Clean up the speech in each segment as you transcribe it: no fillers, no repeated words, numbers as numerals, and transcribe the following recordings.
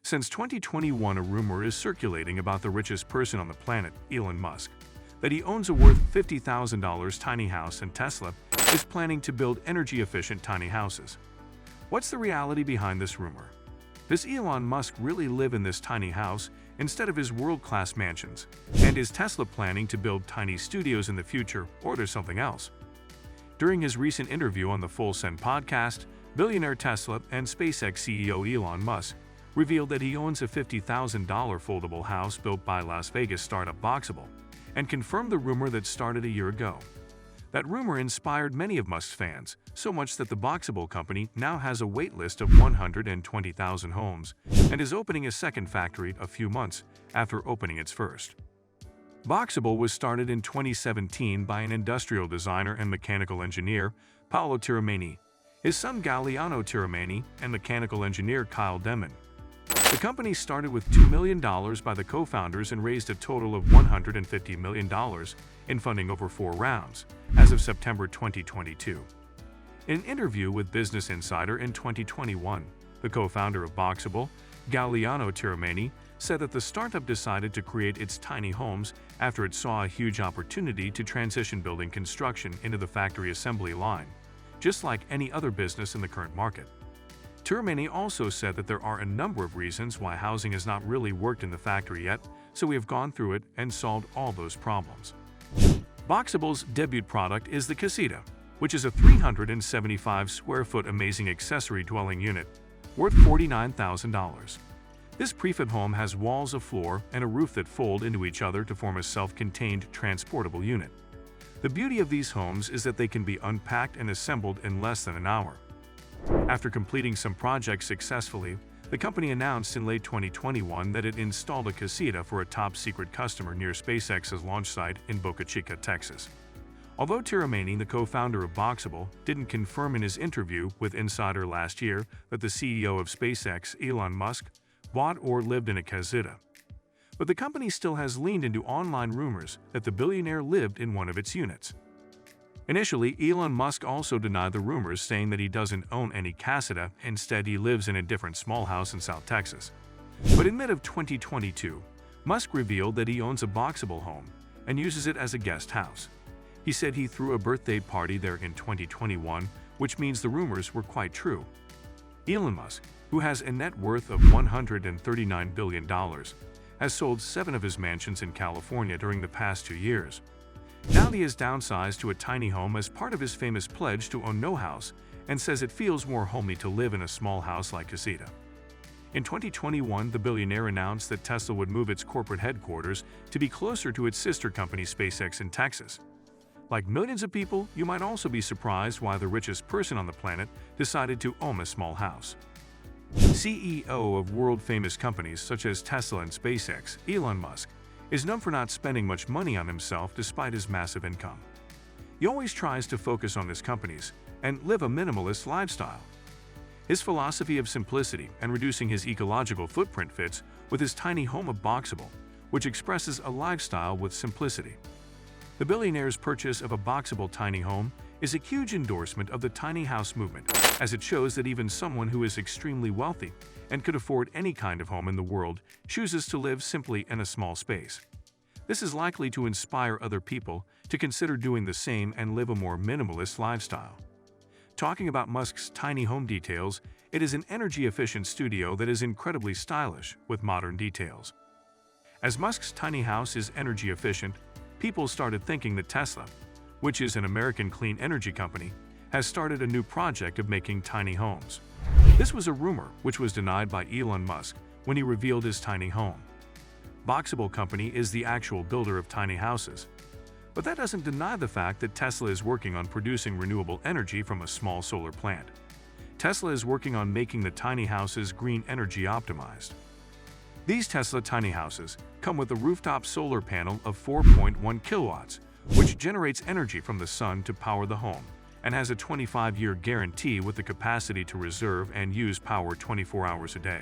Since 2021, a rumor is circulating about the richest person on the planet, Elon Musk, that he owns a worth $50,000 tiny house and Tesla is planning to build energy-efficient tiny houses. What's the reality behind this rumor? Does Elon Musk really live in this tiny house instead of his world-class mansions? And is Tesla planning to build tiny studios in the future, or there's something else? During his recent interview on the Full Send podcast, billionaire Tesla and SpaceX CEO Elon Musk revealed that he owns a $50,000 foldable house built by Las Vegas startup Boxabl, and confirmed the rumor that started a year ago. That rumor inspired many of Musk's fans, so much that the Boxabl company now has a wait list of 120,000 homes and is opening a second factory a few months after opening its first. Boxabl was started in 2017 by an industrial designer and mechanical engineer, Paolo Tiramani, his son Galliano Tiramani, and mechanical engineer Kyle Demman. The company started with $2 million by the co-founders and raised a total of $150 million in funding over 4 rounds, as of September 2022. In an interview with Business Insider in 2021, the co-founder of Boxabl, Galliano Tiramani, said that the startup decided to create its tiny homes after it saw a huge opportunity to transition building construction into the factory assembly line, just like any other business in the current market. Tiramani also said that there are a number of reasons why housing has not really worked in the factory yet, so we have gone through it and solved all those problems. Boxabl's debut product is the Casita, which is a 375 square foot amazing accessory dwelling unit, worth $49,000. This prefab home has walls, a floor, and a roof that fold into each other to form a self-contained transportable unit. The beauty of these homes is that they can be unpacked and assembled in less than an hour. After completing some projects successfully, the company announced in late 2021 that it installed a Casita for a top-secret customer near SpaceX's launch site in Boca Chica, Texas. Although Tiramani, the co-founder of Boxabl, didn't confirm in his interview with Insider last year that the CEO of SpaceX, Elon Musk, bought or lived in a Casita. But the company still has leaned into online rumors that the billionaire lived in one of its units. Initially, Elon Musk also denied the rumors, saying that he doesn't own any Casita, instead he lives in a different small house in South Texas. But in mid-2022, Musk revealed that he owns a Boxabl home and uses it as a guest house. He said he threw a birthday party there in 2021, which means the rumors were quite true. Elon Musk, who has a net worth of $139 billion, has sold 7 of his mansions in California during the past 2 years. Now he has downsized to a tiny home as part of his famous pledge to own no house, and says it feels more homely to live in a small house like Casita. In 2021, the billionaire announced that Tesla would move its corporate headquarters to be closer to its sister company SpaceX in Texas. Like millions of people, you might also be surprised why the richest person on the planet decided to own a small house. CEO of world-famous companies such as Tesla and SpaceX, Elon Musk, is known for not spending much money on himself despite his massive income. He always tries to focus on his companies and live a minimalist lifestyle. His philosophy of simplicity and reducing his ecological footprint fits with his tiny home of Boxabl, which expresses a lifestyle with simplicity. The billionaire's purchase of a Boxabl tiny home is a huge endorsement of the tiny house movement, as it shows that even someone who is extremely wealthy and could afford any kind of home in the world chooses to live simply in a small space. This is likely to inspire other people to consider doing the same and live a more minimalist lifestyle. Talking about Musk's tiny home details, it is an energy-efficient studio that is incredibly stylish with modern details. As Musk's tiny house is energy efficient, people started thinking that Tesla, which is an American clean energy company, has started a new project of making tiny homes. This was a rumor which was denied by Elon Musk when he revealed his tiny home. Boxabl company is the actual builder of tiny houses. But that doesn't deny the fact that Tesla is working on producing renewable energy from a small solar plant. Tesla is working on making the tiny houses green energy optimized. These Tesla tiny houses come with a rooftop solar panel of 4.1 kilowatts, which generates energy from the sun to power the home, and has a 25-year guarantee with the capacity to reserve and use power 24 hours a day.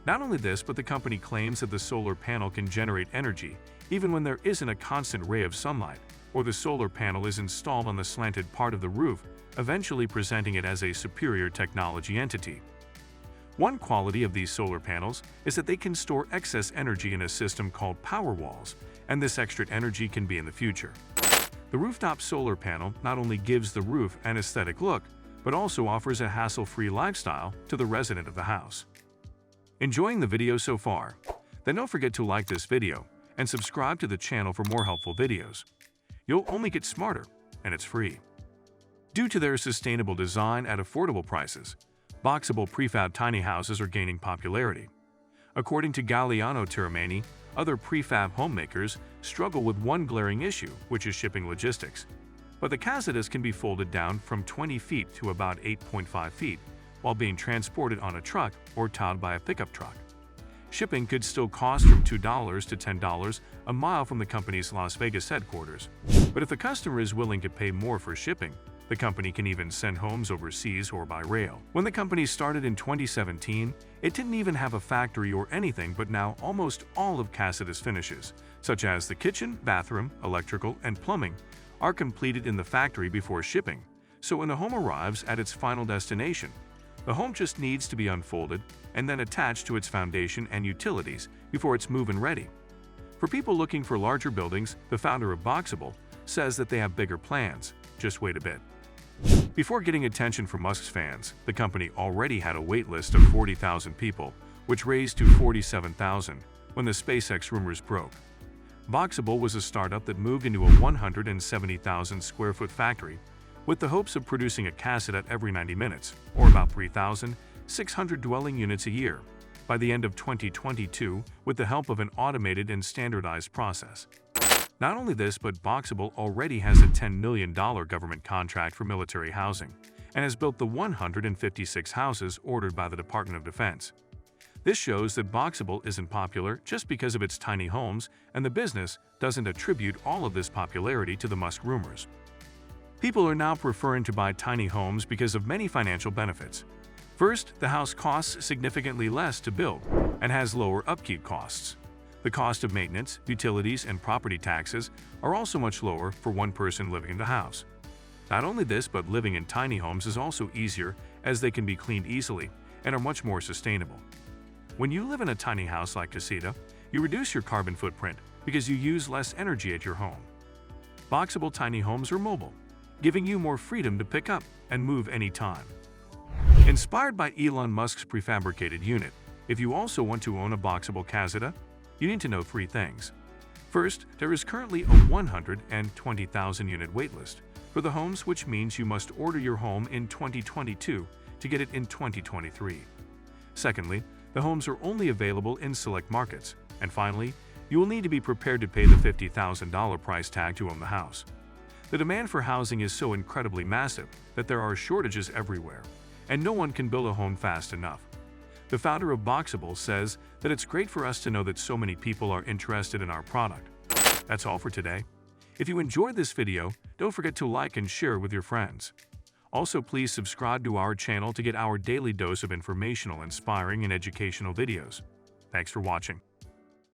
Not only this, but the company claims that the solar panel can generate energy even when there isn't a constant ray of sunlight, or the solar panel is installed on the slanted part of the roof, eventually presenting it as a superior technology entity. One quality of these solar panels is that they can store excess energy in a system called power walls, and this extra energy can be in the future. The rooftop solar panel not only gives the roof an aesthetic look, but also offers a hassle-free lifestyle to the resident of the house. Enjoying the video so far? Then don't forget to like this video and subscribe to the channel for more helpful videos. You'll only get smarter, and it's free. Due to their sustainable design at affordable prices, Boxabl prefab tiny houses are gaining popularity. According to Galliano Tiramani, other prefab homemakers struggle with one glaring issue, which is shipping logistics. But the casitas can be folded down from 20 feet to about 8.5 feet, while being transported on a truck or towed by a pickup truck. Shipping could still cost from $2 to $10 a mile from the company's Las Vegas headquarters. But if the customer is willing to pay more for shipping, the company can even send homes overseas or by rail. When the company started in 2017, it didn't even have a factory or anything, but now almost all of Casita's finishes, such as the kitchen, bathroom, electrical, and plumbing, are completed in the factory before shipping. So when the home arrives at its final destination, the home just needs to be unfolded and then attached to its foundation and utilities before it's move-in ready. For people looking for larger buildings, the founder of Boxabl says that they have bigger plans. Just wait a bit. Before getting attention from Musk's fans, the company already had a wait list of 40,000 people, which raised to 47,000 when the SpaceX rumors broke. Boxabl was a startup that moved into a 170,000 square foot factory with the hopes of producing a casita every 90 minutes, or about 3,600 dwelling units a year, by the end of 2022 with the help of an automated and standardized process. Not only this, but Boxabl already has a $10 million government contract for military housing and has built the 156 houses ordered by the Department of Defense. This shows that Boxabl isn't popular just because of its tiny homes, and the business doesn't attribute all of this popularity to the Musk rumors. People are now preferring to buy tiny homes because of many financial benefits. First, the house costs significantly less to build and has lower upkeep costs. The cost of maintenance, utilities, and property taxes are also much lower for one person living in the house. Not only this, but living in tiny homes is also easier as they can be cleaned easily and are much more sustainable. When you live in a tiny house like Casita, you reduce your carbon footprint because you use less energy at your home. Boxabl tiny homes are mobile, giving you more freedom to pick up and move anytime. Inspired by Elon Musk's prefabricated unit, if you also want to own a Boxabl Casita, you need to know 3 things. First, there is currently a 120,000 unit waitlist for the homes, which means you must order your home in 2022 to get it in 2023. Secondly, the homes are only available in select markets. And finally, you will need to be prepared to pay the $50,000 price tag to own the house. The demand for housing is so incredibly massive that there are shortages everywhere, and no one can build a home fast enough. The founder of Boxabl says that it's great for us to know that so many people are interested in our product. That's all for today. If you enjoyed this video, don't forget to like and share with your friends. Also, please subscribe to our channel to get our daily dose of informational, inspiring, and educational videos. Thanks for watching.